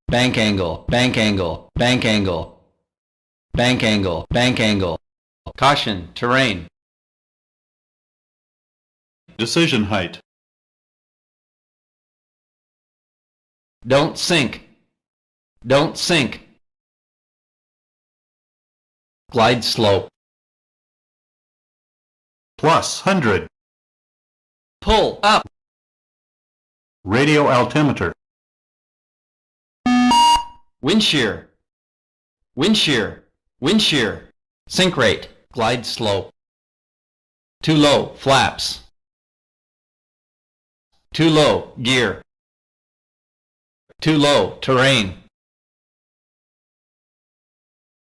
bank angle, bank angle, bank angle, bank angle, bank angle. Caution, terrain. Decision height. Don't sink, don't sink. Glide slope. Plus 100. Pull up. Radio altimeter. Wind shear, wind shear, wind shear. Sink rate, glide slope. Too low, flaps. Too low, gear. Too low, terrain.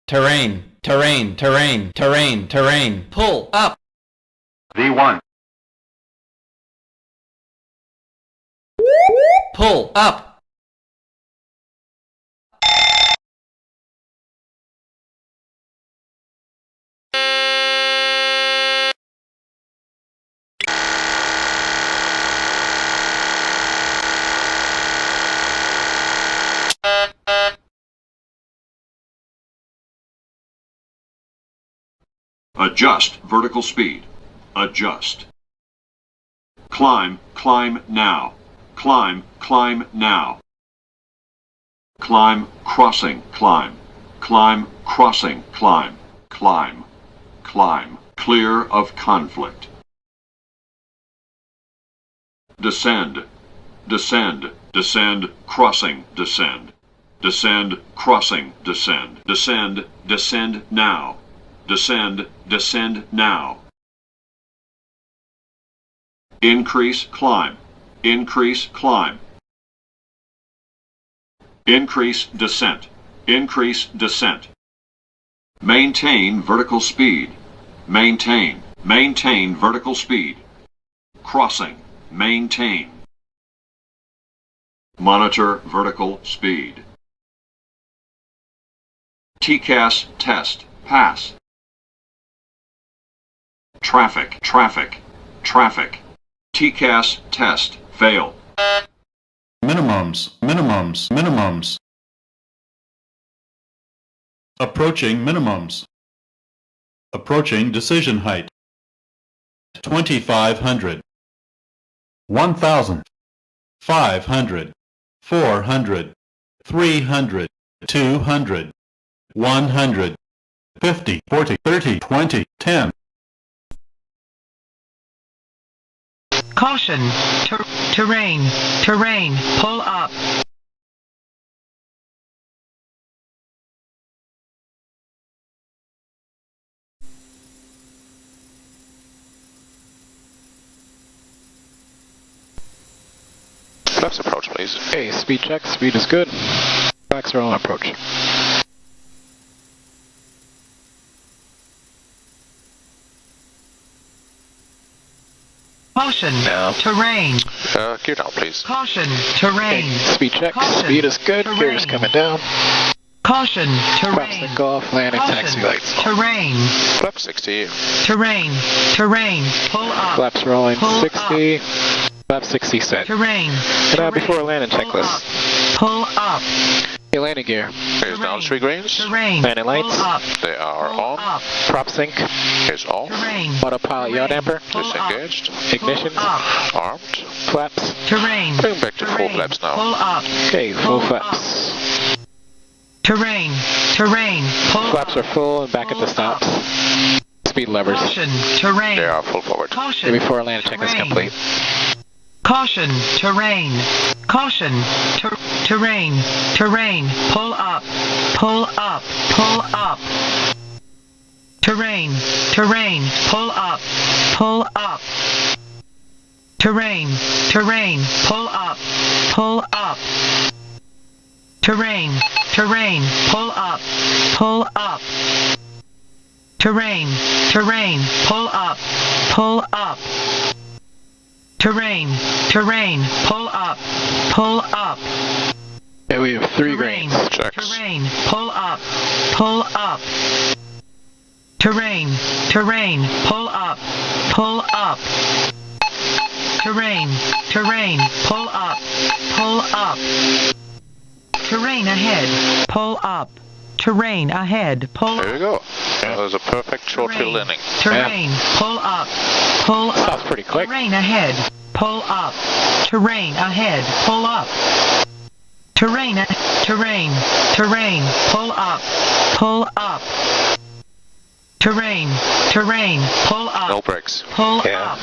Terrain, terrain, terrain, terrain, terrain. Pull up. V1. Pull up. Adjust vertical speed. Adjust. Climb, climb now. Climb, climb now. Climb, crossing, climb. Climb, crossing, climb. Climb, climb. Clear of conflict. Descend, descend, descend, crossing, descend. Descend, crossing, descend. Descend, descend now. Descend, descend now. Increase, climb. Increase, climb. Increase, descent. Increase, descent. Maintain vertical speed. Maintain. Maintain vertical speed. Crossing. Maintain. Monitor vertical speed. TCAS test. Pass. Traffic, traffic, traffic. TCAS test. Fail. Minimums, minimums, minimums. Approaching minimums. Approaching decision height. 2,500. 1,000. 500. 400. 300. 200. 100. 50. 40. 30. 20. 10. Caution, terrain, terrain, pull up. Flaps approach, please. Okay, speed check, speed is good. Backs are on approach. Caution, terrain. Gear down, please. Caution, terrain. Okay, speed check, Caution, speed is good. terrain. Gear is coming down. Caution, Flaps terrain. sync off, landing Caution, taxi lights. terrain. Flaps 60. Terrain, terrain, pull up. Flaps rolling Pull 60. Flaps 60 set. Terrain. And now terrain, before landing pull checklist. up, pull up. Okay, landing gear. Here's down 3 greens. Terrain. Landing lights. Pull up. They are Pull on. up. Prop sync. Here's off. Terrain. Autopilot yaw damper. Pull up. Disengaged. Ignition. Pull up. Armed. Flaps. Terrain. Going back to full Terrain. flaps now. Pull up. Okay, full Pull flaps. Terrain. Terrain. Pull Flaps up. are full and back Pull into stops. up. Speed levers. Caution. Terrain. They are full forward. Caution. Okay, before landing check is terrain. complete. Caution. Terrain. Caution. Terrain. Terrain. Pull up. Pull up. Pull up. Terrain. Terrain. Pull up. Pull up. Terrain. Terrain. Pull up. Pull up. Terrain. Terrain. Pull up. Pull up. Terrain. Terrain. Pull up. Pull up. Terrain. Terrain. Pull up. Pull up. Okay, we have 3 Terrain. greens. Checks. Terrain. Pull up. Pull up. Terrain. Terrain. Pull up. Pull up. Terrain. Terrain. Pull up. Pull up. Terrain. Terrain ahead. Pull up. Terrain ahead. Pull There we go. That was a perfect short field landing. Terrain. Pull up. Pull up. Sounds pretty quick. Terrain ahead. Pull up. Terrain ahead. Pull up. Terrain. Terrain. Terrain. Pull up. Pull up. Terrain. Terrain. Pull up. No brakes. Pull Yeah. up.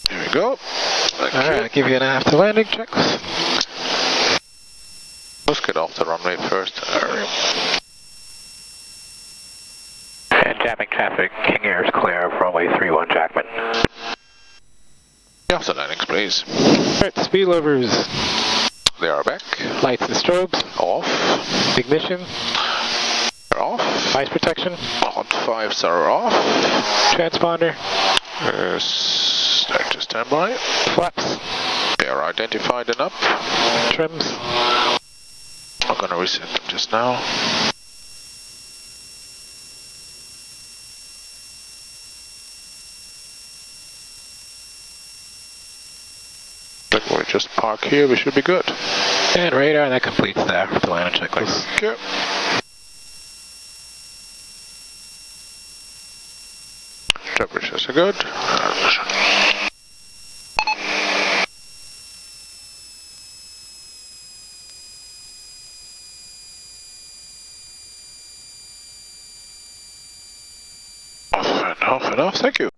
There we go. Thank Alright, you. I'll give you an after landing checks. Let's get off the runway first. And jamming traffic, King Air is clear of runway 31 Jackman. After landings, please. Alright, speed levers, They are back. lights and strobes, Off. ignition, They're off. ice protection, Hot fives are off. transponder, Start to standby. flaps, They are identified and up. trims, I'm gonna reset them just now. Then we just park here, we should be good. and radar, and that completes the after landing checklist. Thank you. Temperatures are good. Off and off and off, thank you.